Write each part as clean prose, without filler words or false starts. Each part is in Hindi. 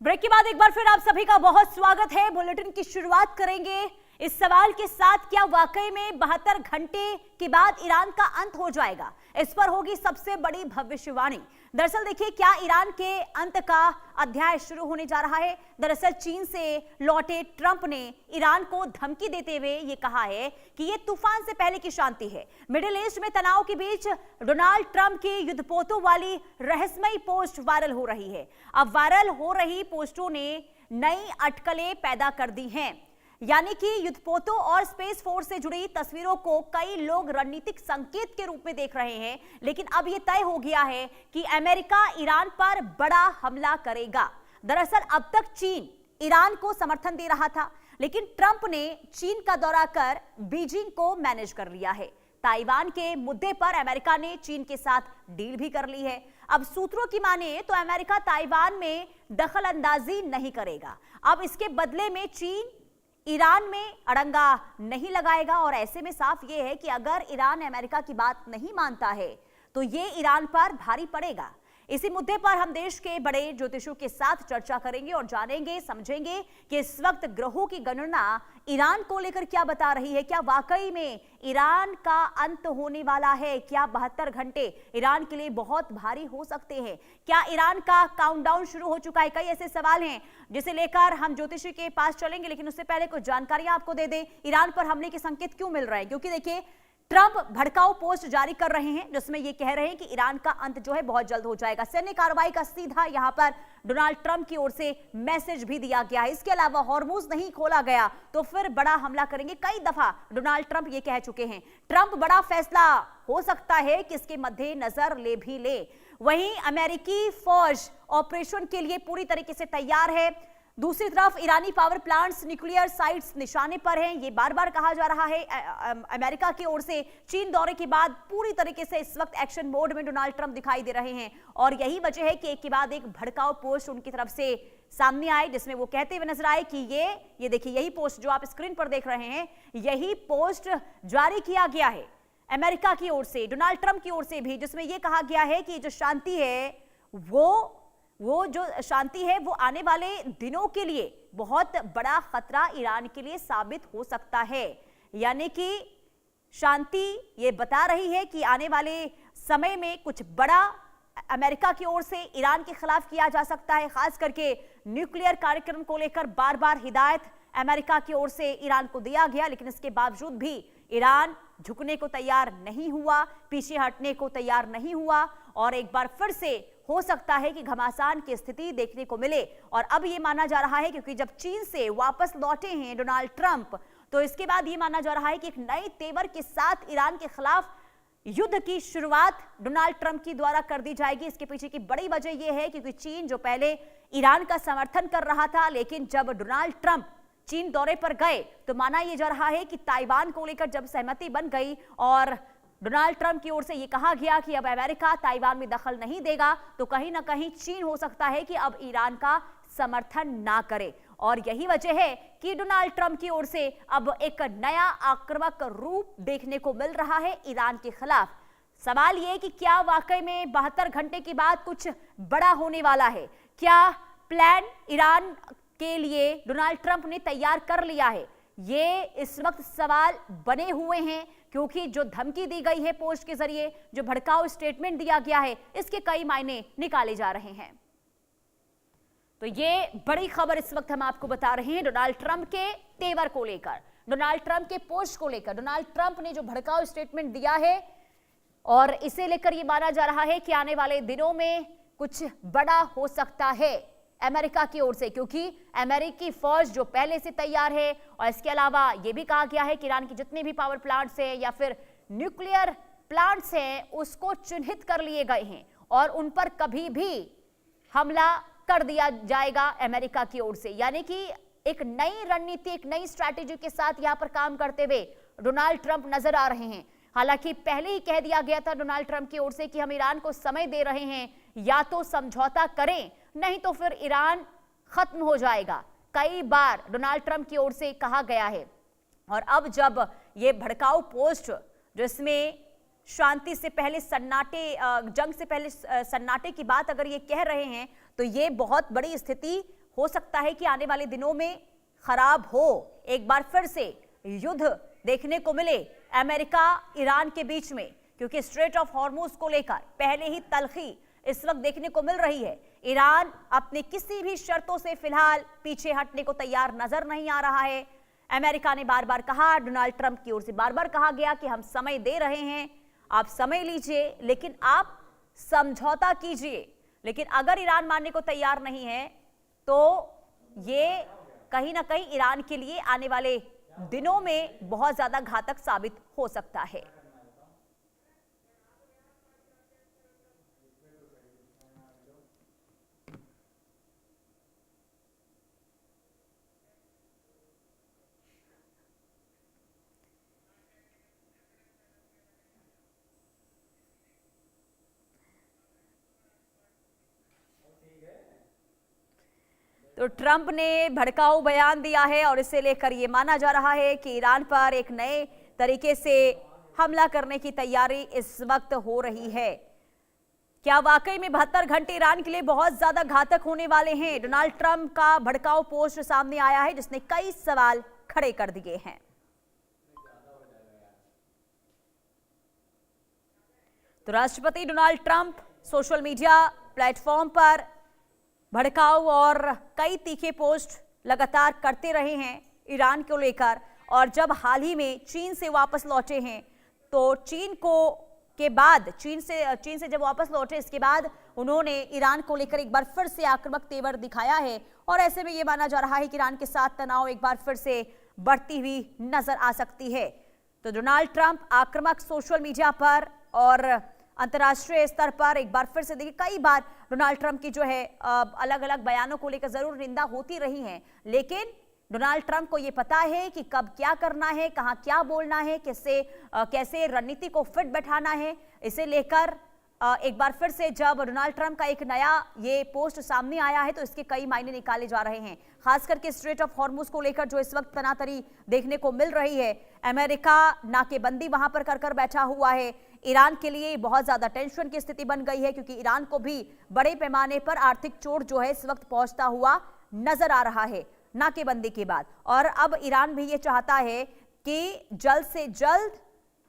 ब्रेक के बाद एक बार फिर आप सभी का बहुत स्वागत है। बुलेटिन की शुरुआत करेंगे इस सवाल के साथ, क्या वाकई में 72 घंटे के बाद ईरान का अंत हो जाएगा? इस पर होगी सबसे बड़ी भविष्यवाणी। दरअसल देखिए, क्या ईरान के अंत का अध्याय शुरू होने जा रहा है। दरअसल चीन से लौटे ट्रंप ने ईरान को धमकी देते हुए ये कहा है कि ये तूफान से पहले की शांति है। मिडिल ईस्ट में तनाव के बीच डोनाल्ड ट्रंप की युद्धपोतों वाली रहस्यमयी पोस्ट वायरल हो रही है। अब वायरल हो रही पोस्टों ने नई अटकलें पैदा कर दी हैं, यानी कि युद्धपोतों और स्पेस फोर्स से जुड़ी तस्वीरों को कई लोग रणनीतिक संकेत के रूप में देख रहे हैं। लेकिन अब यह तय हो गया है कि अमेरिका ईरान पर बड़ा हमला करेगा। दरअसल अब तक चीन ईरान को समर्थन दे रहा था, लेकिन ट्रंप ने चीन का दौरा कर बीजिंग को मैनेज कर लिया है। ताइवान के मुद्दे पर अमेरिका ने चीन के साथ डील भी कर ली है। अब सूत्रों की माने तो अमेरिका ताइवान में दखल अंदाजी नहीं करेगा। अब इसके बदले में चीन ईरान में अड़ंगा नहीं लगाएगा। और ऐसे में साफ यह है कि अगर ईरान अमेरिका की बात नहीं मानता है तो ये ईरान पर भारी पड़ेगा। इसी मुद्दे पर हम देश के बड़े ज्योतिषियों के साथ चर्चा करेंगे और जानेंगे समझेंगे कि इस वक्त ग्रहों की गणना ईरान को लेकर क्या बता रही है। क्या वाकई में ईरान का अंत होने वाला है? क्या 72 घंटे ईरान के लिए बहुत भारी हो सकते हैं? क्या ईरान का काउंटडाउन शुरू हो चुका है? कई ऐसे सवाल हैं जिसे लेकर हम ज्योतिषी के पास चलेंगे, लेकिन उससे पहले कुछ जानकारियां आपको दे दें। ईरान पर हमले के संकेत क्यों मिल रहे हैं? क्योंकि देखिए, ट्रंप भड़काऊ पोस्ट जारी कर रहे हैं जिसमें यह कह रहे हैं कि ईरान का अंत जो है बहुत जल्द हो जाएगा। सैन्य कार्रवाई का सीधा यहां पर डोनाल्ड ट्रंप की ओर से मैसेज भी दिया गया है। इसके अलावा हॉर्मुज नहीं खोला गया तो फिर बड़ा हमला करेंगे। कई दफा डोनाल्ड ट्रंप ये कह चुके हैं। ट्रंप बड़ा फैसला हो सकता है कि इसके मध्य नजर ले भी ले। वहीं अमेरिकी फौज ऑपरेशन के लिए पूरी तरीके से तैयार है। दूसरी तरफ ईरानी पावर प्लांट्स, न्यूक्लियर साइट्स निशाने पर हैं। ये बार बार कहा जा रहा है अमेरिका की ओर से। चीन दौरे के बाद पूरी तरीके से इस वक्त एक्शन मोड में डोनाल्ड ट्रंप दिखाई दे रहे हैं और यही वजह है कि एक के बाद एक भड़काऊ पोस्ट उनकी तरफ से सामने आए, जिसमें वो कहते हुए नजर आए कि ये देखिए, यही पोस्ट जो आप स्क्रीन पर देख रहे हैं, यही पोस्ट जारी किया गया है अमेरिका की ओर से, डोनाल्ड ट्रंप की ओर से भी, जिसमें यह कहा गया है कि जो शांति है वो जो शांति है वो आने वाले दिनों के लिए बहुत बड़ा खतरा ईरान के लिए साबित हो सकता है। यानी कि शांति ये बता रही है कि आने वाले समय में कुछ बड़ा अमेरिका की ओर से ईरान के खिलाफ किया जा सकता है। खास करके न्यूक्लियर कार्यक्रम को लेकर बार बार हिदायत अमेरिका की ओर से ईरान को दिया गया, लेकिन इसके बावजूद भी ईरान झुकने को तैयार नहीं हुआ, पीछे हटने को तैयार नहीं हुआ और एक बार फिर से हो सकता है कि घमासान की स्थिति देखने को मिले। और अब यह माना जा रहा है, क्योंकि जब चीन से वापस लौटे हैं डोनाल्ड ट्रंप, तो इसके बाद यह माना जा रहा है कि एक नए तेवर के साथ ईरान के खिलाफ युद्ध की शुरुआत डोनाल्ड ट्रंप की द्वारा कर दी जाएगी। इसके पीछे की बड़ी वजह यह है क्योंकि चीन जो पहले ईरान का समर्थन कर रहा था, लेकिन जब डोनाल्ड ट्रंप चीन दौरे पर गए तो माना यह जा रहा है कि ताइवान को लेकर जब सहमति बन गई और डोनाल्ड ट्रंप की ओर से यह कहा गया कि अब अमेरिका ताइवान में दखल नहीं देगा, तो कहीं ना कहीं चीन हो सकता है कि अब ईरान का समर्थन ना करे। और यही वजह है कि डोनाल्ड ट्रंप की ओर से अब एक नया आक्रामक रूप देखने को मिल रहा है ईरान के खिलाफ। सवाल यह कि क्या वाकई में 72 घंटे के बाद कुछ बड़ा होने वाला है? क्या प्लान ईरान के लिए डोनाल्ड ट्रंप ने तैयार कर लिया है? ये इस वक्त सवाल बने हुए हैं, क्योंकि जो धमकी दी गई है पोस्ट के जरिए, जो भड़काऊ स्टेटमेंट दिया गया है, इसके कई मायने निकाले जा रहे हैं। तो ये बड़ी खबर इस वक्त हम आपको बता रहे हैं डोनाल्ड ट्रंप के तेवर को लेकर, डोनाल्ड ट्रंप के पोस्ट को लेकर। डोनाल्ड ट्रंप ने जो भड़काऊ स्टेटमेंट दिया है और इसे लेकर यह माना जा रहा है कि आने वाले दिनों में कुछ बड़ा हो सकता है अमेरिका की ओर से, क्योंकि अमेरिकी फौज जो पहले से तैयार है। और इसके अलावा यह भी कहा गया है कि ईरान के जितने भी पावर प्लांट्स हैं या फिर न्यूक्लियर प्लांट्स हैं उसको चिन्हित कर लिए गए हैं और उन पर कभी भी हमला कर दिया जाएगा अमेरिका की ओर से। यानी कि एक नई रणनीति, एक नई स्ट्रैटेजी के साथ यहां पर काम करते हुए डोनाल्ड ट्रंप नजर आ रहे हैं। हालांकि पहले ही कह दिया गया था डोनाल्ड ट्रंप की ओर से कि हम ईरान को समय दे रहे हैं, या तो समझौता करें नहीं तो फिर ईरान खत्म हो जाएगा। कई बार डोनाल्ड ट्रंप की ओर से कहा गया है। और अब जब ये भड़काऊ पोस्ट जिसमें शांति से पहले सन्नाटे, जंग से पहले सन्नाटे की बात अगर ये कह रहे हैं, तो ये बहुत बड़ी स्थिति हो सकता है कि आने वाले दिनों में खराब हो, एक बार फिर से युद्ध देखने को मिले अमेरिका ईरान के बीच में, क्योंकि स्ट्रेट ऑफ हॉर्मुज को लेकर पहले ही तलखी इस वक्त देखने को मिल रही है। ईरान अपने किसी भी शर्तों से फिलहाल पीछे हटने को तैयार नजर नहीं आ रहा है। अमेरिका ने बार बार कहा, डोनाल्ड ट्रंप की ओर से बार बार कहा गया कि हम समय दे रहे हैं, आप समय लीजिए, लेकिन आप समझौता कीजिए। लेकिन अगर ईरान मानने को तैयार नहीं है तो ये कहीं ना कहीं ईरान के लिए आने वाले दिनों में बहुत ज्यादा घातक साबित हो सकता है। तो ट्रंप ने भड़काऊ बयान दिया है और इसे लेकर यह माना जा रहा है कि ईरान पर एक नए तरीके से हमला करने की तैयारी इस वक्त हो रही है। क्या वाकई में 72 घंटे ईरान के लिए बहुत ज्यादा घातक होने वाले हैं? डोनाल्ड ट्रंप का भड़काऊ पोस्ट सामने आया है जिसने कई सवाल खड़े कर दिए हैं। तो राष्ट्रपति Donald Trump social media platform पर भड़काऊ और कई तीखे पोस्ट लगातार करते रहे हैं ईरान को लेकर, और जब हाल ही में चीन से वापस लौटे हैं तो चीन से जब वापस लौटे इसके बाद उन्होंने ईरान को लेकर एक बार फिर से आक्रामक तेवर दिखाया है। और ऐसे में यह माना जा रहा है कि ईरान के साथ तनाव एक बार फिर से बढ़ती हुई नजर आ सकती है। तो डोनाल्ड ट्रंप आक्रामक सोशल मीडिया पर और अंतर्राष्ट्रीय स्तर पर एक बार फिर से देखिए, कई बार डोनाल्ड ट्रंप की जो है अलग अलग बयानों को लेकर जरूर निंदा होती रही है, लेकिन डोनाल्ड ट्रंप को यह पता है कि कब क्या करना है, कहां क्या बोलना है, कैसे रणनीति को फिट बैठाना है। इसे लेकर एक बार फिर से जब डोनाल्ड ट्रंप का एक नया ये पोस्ट सामने आया है तो इसके कई मायने निकाले जा रहे हैं, खास करके स्ट्रेट ऑफ हॉर्मुज को लेकर जो इस वक्त तनातनी देखने को मिल रही है। अमेरिका नाकेबंदी वहां पर कर बैठा हुआ है। ईरान के लिए बहुत ज्यादा टेंशन की स्थिति बन गई है, क्योंकि ईरान को भी बड़े पैमाने पर आर्थिक चोट जो है इस वक्त पहुंचता हुआ नजर आ रहा है नाकेबंदी के बाद। और अब ईरान भी ये चाहता है कि जल्द से जल्द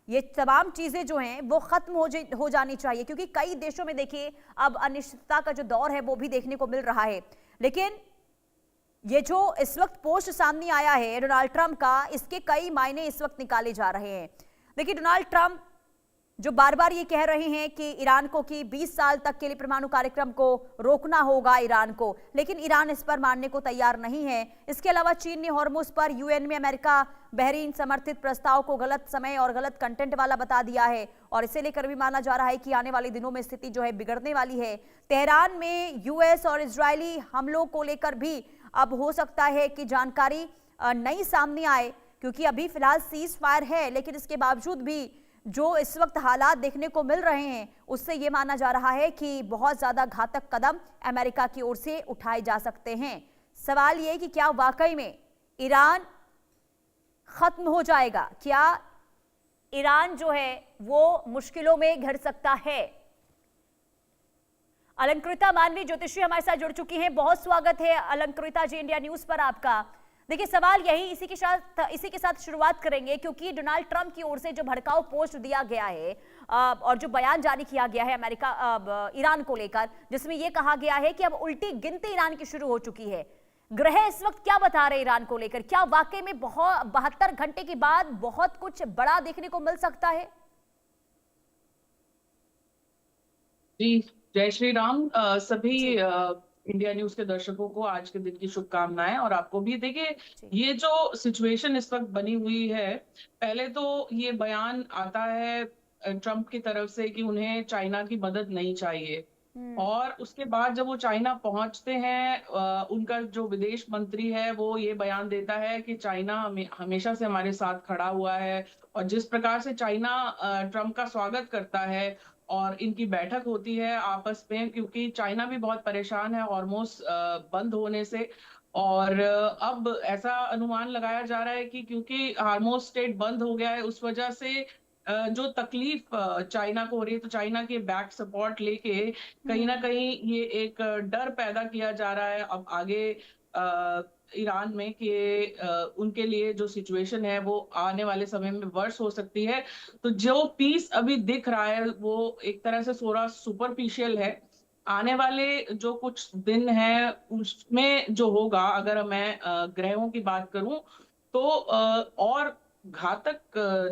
ये तमाम चीजें जो हैं वो खत्म हो जानी चाहिए, क्योंकि कई देशों में देखिए अब अनिश्चितता का जो दौर है वो भी देखने को मिल रहा है। लेकिन ये जो इस वक्त पोस्ट सामने आया है डोनाल्ड ट्रंप का, इसके कई मायने इस वक्त निकाले जा रहे हैं। देखिए, डोनाल्ड ट्रंप जो बार बार ये कह रहे हैं कि ईरान को कि 20 साल तक के लिए परमाणु कार्यक्रम को रोकना होगा ईरान को, लेकिन ईरान इस पर मानने को तैयार नहीं है। इसके अलावा चीन ने हॉर्मुज पर यूएन में अमेरिका बहरीन समर्थित प्रस्ताव को गलत समय और गलत कंटेंट वाला बता दिया है, और इसे लेकर भी माना जा रहा है कि आने वाले दिनों में स्थिति जो है बिगड़ने वाली है। तेहरान में यूएस और इजरायली हमलों को लेकर भी अब हो सकता है कि जानकारी नई सामने आए, क्योंकि अभी फिलहाल सीज फायर है, लेकिन इसके बावजूद भी जो इस वक्त हालात देखने को मिल रहे हैं उससे यह माना जा रहा है कि बहुत ज्यादा घातक कदम अमेरिका की ओर से उठाए जा सकते हैं। सवाल यह कि क्या वाकई में ईरान खत्म हो जाएगा, क्या ईरान जो है वो मुश्किलों में घिर सकता है? अलंकृता मानवी ज्योतिषी हमारे साथ जुड़ चुकी हैं, बहुत स्वागत है अलंकृता जी इंडिया न्यूज पर आपका। देखिए, सवाल यही इसी के साथ शुरुआत करेंगे, क्योंकि डोनाल्ड ट्रंप की ओर से जो भड़काऊ पोस्ट दिया गया है और जो बयान जारी किया गया है ईरान को लेकर, जिसमें यह कहा गया है कि अब उल्टी गिनती ईरान की शुरू हो चुकी है। ग्रह इस वक्त क्या बता रहे ईरान को लेकर? क्या वाकई में 72 घंटे के बाद बहुत कुछ बड़ा देखने को मिल सकता है? जी, जय श्री राम। सभी इंडिया न्यूज के दर्शकों को आज के दिन की शुभकामनाएं, और आपको भी। देखिए, ये जो सिचुएशन इस वक्त बनी हुई है, पहले तो ये बयान आता है ट्रंप की तरफ से कि उन्हें चाइना की मदद नहीं चाहिए, और उसके बाद जब वो चाइना पहुंचते हैं उनका जो विदेश मंत्री है वो ये बयान देता है कि चाइना हमेशा से हमारे साथ खड़ा हुआ है, और जिस प्रकार से चाइना ट्रंप का स्वागत करता है और इनकी बैठक होती है आपस में, क्योंकि चाइना भी बहुत परेशान है हॉर्मुज बंद होने से। और अब ऐसा अनुमान लगाया जा रहा है कि क्योंकि हार्मोज स्ट्रेट बंद हो गया है, उस वजह से जो तकलीफ चाइना को हो रही है, तो चाइना के बैक सपोर्ट लेके कहीं ना कहीं ये एक डर पैदा किया जा रहा है अब आगे ईरान में कि उनके लिए जो सिचुएशन है वो आने वाले समय में वर्स हो सकती है। तो जो पीस अभी दिख रहा है वो एक तरह से थोड़ा सुपरफिशियल है। आने वाले जो कुछ दिन हैं उसमें जो होगा, अगर मैं ग्रहों की बात करूं तो और घातक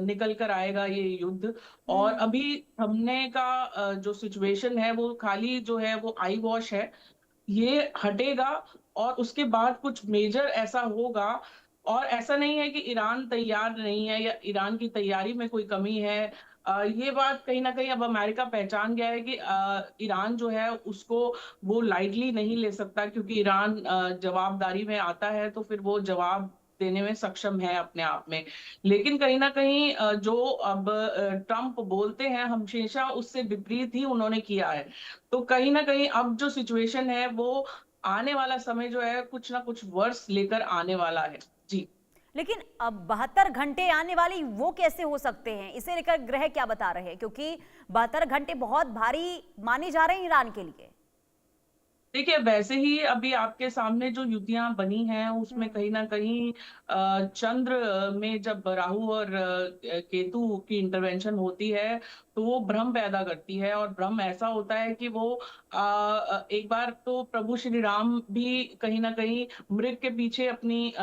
निकल कर आएगा ये युद्ध। और अभी थमने का जो सिचुएशन है वो खाली जो है वो आई वॉश है, ये हटेगा और उसके बाद कुछ मेजर ऐसा होगा। और ऐसा नहीं है कि ईरान तैयार नहीं है या ईरान की तैयारी में कोई कमी है। ये बात कहीं ना कहीं अब अमेरिका पहचान गया है कि ईरान जो है उसको वो लाइटली नहीं ले सकता, क्योंकि ईरान जवाबदारी में आता है तो फिर वो जवाब देने में सक्षम है अपने आप में। लेकिन कहीं ना कहीं जो अब ट्रम्प बोलते हैं हमेशा उससे विपरीत ही उन्होंने किया है। तो कहीं ना कहीं अब जो सिचुएशन है वो आने वाला समय जो है कुछ ना कुछ वर्ष लेकर आने वाला है। जी। लेकिन अब 72 घंटे आने वाली वो कैसे हो सकते हैं, इसे लेकर ग्रह क्या बता रहे हैं? क्योंकि 72 घंटे बहुत भारी माने जा रहे हैं ईरान के लिए। देखिए, वैसे ही अभी आपके सामने जो युतियां बनी हैं उसमें कहीं ना कहीं चंद्र में जब राहु और केतु की इंटरवेंशन होती है तो वो भ्रम पैदा करती है। और भ्रम ऐसा होता है कि वो एक बार तो प्रभु श्री राम भी कहीं ना कहीं मृग के पीछे अपनी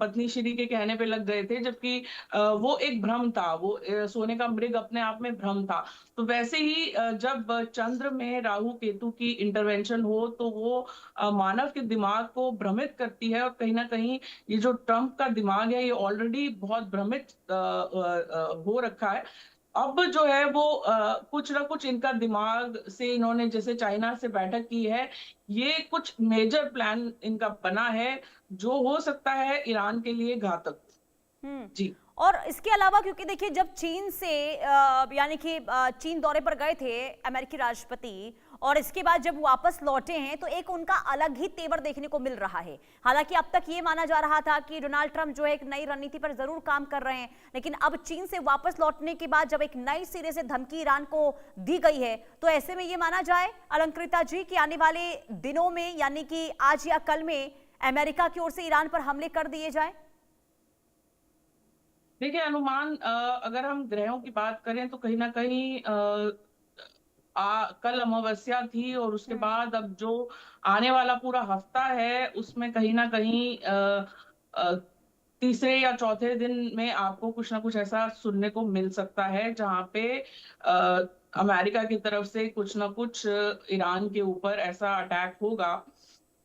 पत्नी श्री के कहने पे लग गए थे, जबकि वो एक भ्रम था, वो सोने का मृग अपने आप में भ्रम था। तो वैसे ही जब चंद्र में राहु केतु की इंटरवेंशन हो तो वो मानव के दिमाग को भ्रमित करती है। और कहीं ना कहीं ये जो ट्रम्प का दिमाग है ये ऑलरेडी बहुत भ्रमित हो रखा है। अब जो है वो कुछ ना कुछ इनका दिमाग से इन्होंने जैसे चाइना से बैठक की है, ये कुछ मेजर प्लान इनका बना है जो हो सकता है ईरान के लिए घातक। जी। और इसके अलावा क्योंकि देखिए जब चीन से यानी कि चीन दौरे पर गए थे अमेरिकी राष्ट्रपति, और इसके बाद जब वापस लौटे हैं तो एक उनका अलग ही तेवर देखने को मिल रहा है। हालांकि अब तक ये माना जा रहा था कि डोनाल्ड ट्रंप जो है एक नई रणनीति पर जरूर काम कर रहे हैं, लेकिन अब चीन से वापस लौटने के बाद जब एक नई सिरे से धमकी ईरान को दी गई है तो ऐसे में ये माना जाए अलंकृता जी कि आने वाले दिनों में यानी कि आज या कल में अमेरिका की ओर से ईरान पर हमले कर दिए जाए। देखिए, अनुमान अगर हम ग्रहों की बात करें तो कहीं ना कहीं कल अमावस्या थी और उसके बाद अब जो आने वाला पूरा हफ्ता है उसमें कहीं ना कहीं अ, तीसरे या चौथे दिन में आपको कुछ ना कुछ ऐसा सुनने को मिल सकता है जहां पे अ, अमेरिका की तरफ से कुछ ना कुछ ईरान के ऊपर ऐसा अटैक होगा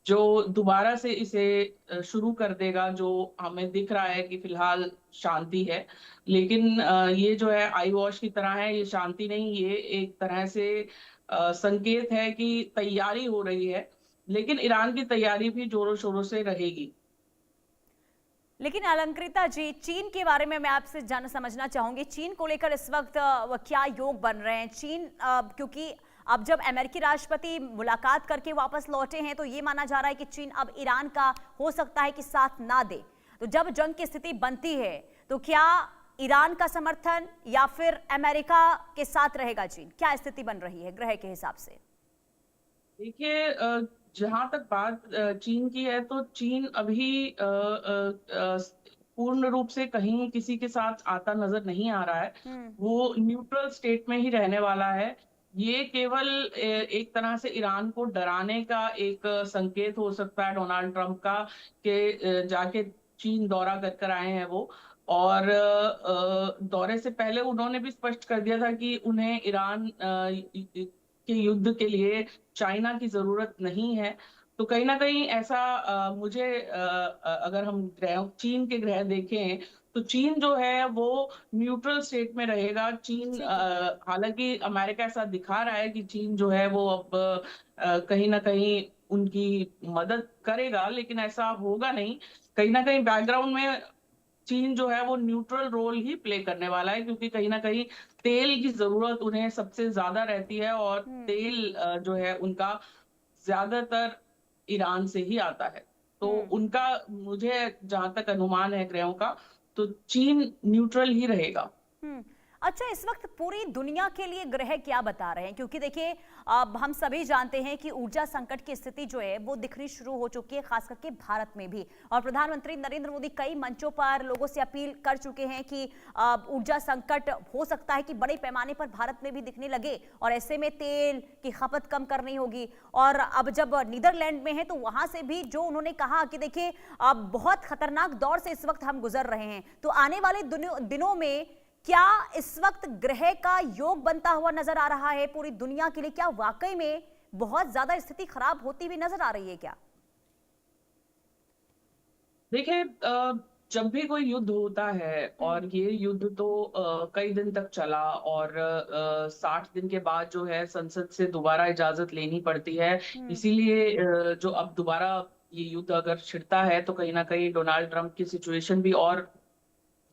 जो दोबारा से इसे शुरू कर देगा। जो हमें दिख रहा है कि फिलहाल शांति है, लेकिन ये जो है आई वॉश की तरह है, ये शांति नहीं, ये एक तरह से संकेत है कि तैयारी हो रही है। लेकिन ईरान की तैयारी भी जोरों शोरों से रहेगी। लेकिन अलंकृता जी, चीन के बारे में मैं आपसे जानना समझना चाहूंगी, चीन को लेकर इस वक्त क्या योग बन रहे हैं? चीन क्योंकि अब जब अमेरिकी राष्ट्रपति मुलाकात करके वापस लौटे हैं तो ये माना जा रहा है कि चीन अब ईरान का हो सकता है कि साथ ना दे। तो जब जंग की स्थिति बनती है तो क्या ईरान का समर्थन या फिर अमेरिका के साथ रहेगा चीन? क्या स्थिति बन रही है ग्रह के हिसाब से? देखिए, जहां तक बात चीन की है तो चीन अभी पूर्ण रूप से कहीं किसी के साथ आता नजर नहीं आ रहा है। वो न्यूट्रल स्टेट में ही रहने वाला है। ये केवल एक तरह से ईरान को डराने का एक संकेत हो सकता है डोनाल्ड ट्रंप का, कि जाके चीन दौरा कर कर आए हैं वो। और दौरे से पहले उन्होंने भी स्पष्ट कर दिया था कि उन्हें ईरान के युद्ध के लिए चाइना की जरूरत नहीं है। तो कहीं ना कहीं ऐसा मुझे अगर हम ग्रह चीन के ग्रह देखें तो चीन जो है वो न्यूट्रल स्टेट में रहेगा। चीन हालांकि अमेरिका ऐसा दिखा रहा है कि चीन जो है वो अब कहीं ना कहीं उनकी मदद करेगा, लेकिन ऐसा होगा नहीं। कहीं ना कहीं बैकग्राउंड में चीन जो है वो न्यूट्रल रोल ही प्ले करने वाला है, क्योंकि कहीं ना कहीं तेल की जरूरत उन्हें सबसे ज्यादा रहती है और तेल जो है उनका ज्यादातर ईरान से ही आता है। तो उनका, मुझे जहां तक अनुमान है ग्रहों का, तो चीन न्यूट्रल ही रहेगा। अच्छा, इस वक्त पूरी दुनिया के लिए ग्रह क्या बता रहे हैं? क्योंकि देखिए, अब हम सभी जानते हैं कि ऊर्जा संकट की स्थिति जो है वो दिखनी शुरू हो चुकी है, खास करके भारत में भी। और प्रधानमंत्री नरेंद्र मोदी कई मंचों पर लोगों से अपील कर चुके हैं कि ऊर्जा संकट हो सकता है कि बड़े पैमाने पर भारत में भी दिखने लगे, और ऐसे में तेल की खपत कम करनी होगी। और अब जब नीदरलैंड में है तो वहां से भी जो उन्होंने कहा कि देखिए, अब बहुत खतरनाक दौर से इस वक्त हम गुजर रहे हैं, तो आने वाले दिनों में क्या इस वक्त ग्रह का योग बनता हुआ नजर आ रहा है पूरी दुनिया के लिए? क्या वाकई में बहुत ज्यादा स्थिति खराब होती हुई नजर आ रही है क्या? देखिए, जब भी कोई युद्ध होता है और ये युद्ध तो कई दिन तक चला, और 60 दिन के बाद जो है संसद से दोबारा इजाजत लेनी पड़ती है। हम्म। इसीलिए जो अब दोबारा ये युद्ध अगर छिड़ता है तो कहीं ना कहीं डोनाल्ड ट्रंप की सिचुएशन भी और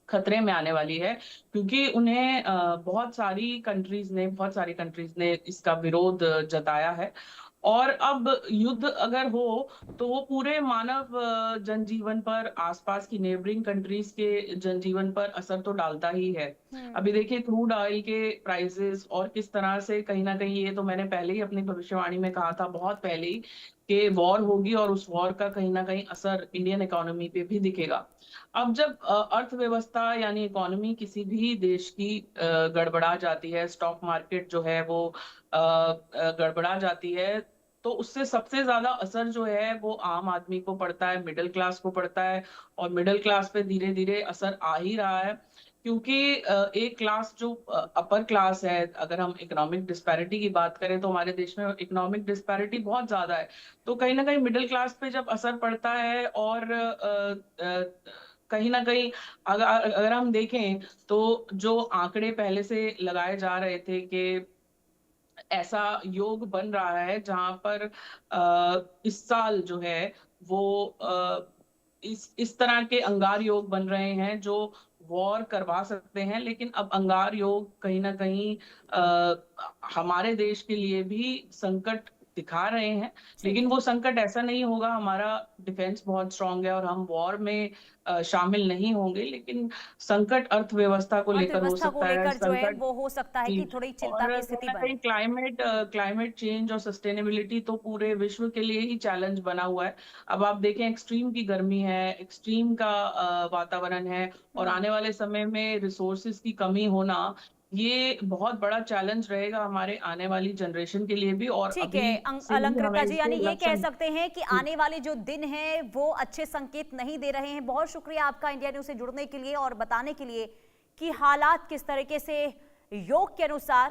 खतरे में आने वाली है, क्योंकि उन्हें बहुत सारी कंट्रीज ने इसका विरोध जताया है। और अब युद्ध अगर हो तो वो पूरे मानव जनजीवन पर, आसपास की नेबरिंग कंट्रीज के जनजीवन पर असर तो डालता ही है। हम्म। अभी देखिए क्रूड ऑयल के प्राइसेस और किस तरह से कहीं ना कहीं, ये तो मैंने पहले ही अपनी भविष्यवाणी में कहा था, बहुत पहले ही, कि वॉर होगी और उस वॉर का कहीं ना कहीं असर इंडियन इकोनॉमी पे भी दिखेगा। अब जब अर्थव्यवस्था यानी इकोनॉमी किसी भी देश की गड़बड़ा जाती है, स्टॉक मार्केट जो है वो गड़बड़ा जाती है, तो उससे सबसे ज्यादा असर जो है वो आम आदमी को पड़ता है, मिडिल क्लास को पड़ता है। और मिडिल क्लास पे धीरे धीरे असर आ ही रहा है, क्योंकि एक क्लास जो अपर क्लास है, अगर हम इकोनॉमिक डिस्पैरिटी की बात करें तो हमारे देश में इकोनॉमिक डिस्पैरिटी बहुत ज्यादा है। तो कहीं ना कहीं मिडिल क्लास पे जब असर पड़ता है, और कहीं ना कहीं अगर अगर हम देखें तो जो आंकड़े पहले से लगाए जा रहे थे कि ऐसा योग बन रहा है जहां पर इस साल जो है वो इस तरह के अंगार योग बन रहे हैं जो वॉर करवा सकते हैं। लेकिन अब अंगार योग कहीं ना कहीं हमारे देश के लिए भी संकट दिखा रहे हैं। ठीक लेकिन है। वो संकट ऐसा नहीं होगा, हमारा डिफेंस बहुत स्ट्रांग है और हम वॉर में शामिल नहीं होंगे। लेकिन संकट अर्थव्यवस्था को लेकर हो अर्थव्यवस्था को सकता है, लेकर जो है संकट। वो हो सकता है जी। कि थोड़ी चिंता और की कहीं स्थिति ना बने। कहीं क्लाइमेट चेंज और सस्टेनेबिलिटी तो पूरे विश्व के लिए ही चैलेंज बना हुआ है। अब आप देखें, एक्सट्रीम की गर्मी है, एक्सट्रीम का वातावरण है, और हम्म। आने वाले समय में रिसोर्सेज की कमी होना, ये बहुत बड़ा चैलेंज रहेगा हमारे आने वाली जनरेशन के लिए भी। और ठीक अभी है, से ही हमें अलंकृता जी, यानी इसके ये कह लक्षण। सकते हैं कि जी। आने वाले जो दिन हैं वो अच्छे संकेत नहीं दे रहे हैं। बहुत शुक्रिया आपका इंडिया न्यूज से जुड़ने के लिए और बताने के लिए कि हालात किस तरीके से योग के अनुसार